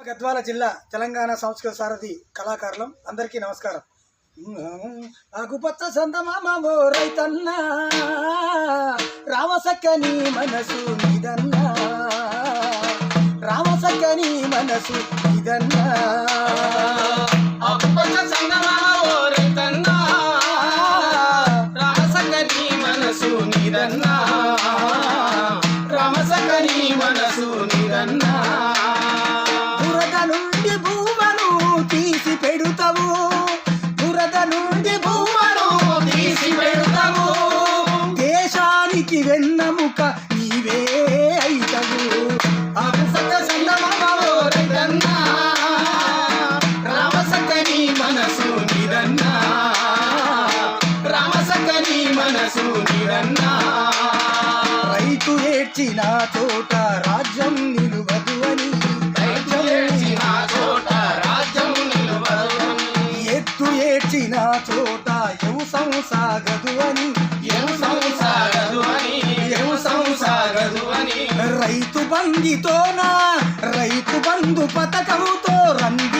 గద్వాల జిల్లా తెలంగాణ సంస్కృత సారథి కళాకారులం అందరికీ నమస్కారం. ఆకుపచ్చ సందమామో రైతన్న రామసక్కని మనసు నిదన్న రామసక్కని మనసు నిదన్న ఆకుపచ్చ సందమామో రైతన్న రామసక్కని మనసు నిదన్న రామసక్కని మనసు నిదన్న తీసి పెడుతావు బురద నుండి భూమను తీసి పెడుతావు దేశానికి వెన్నముక నీవే అయితవు. ఆకుపచ్చ సందమామో రైతన్న రామసక్కని మనసు నిదన్న రామసక్కని మనసు నిదన్న రైతు ఏడ్చిన చోట రాజ్యం నిలువదు అని ఏడ్చిన చోట వ్యవసాయం సాగదు అని రైతు బంధుతో రైతు బంధు పథకంతో రంగు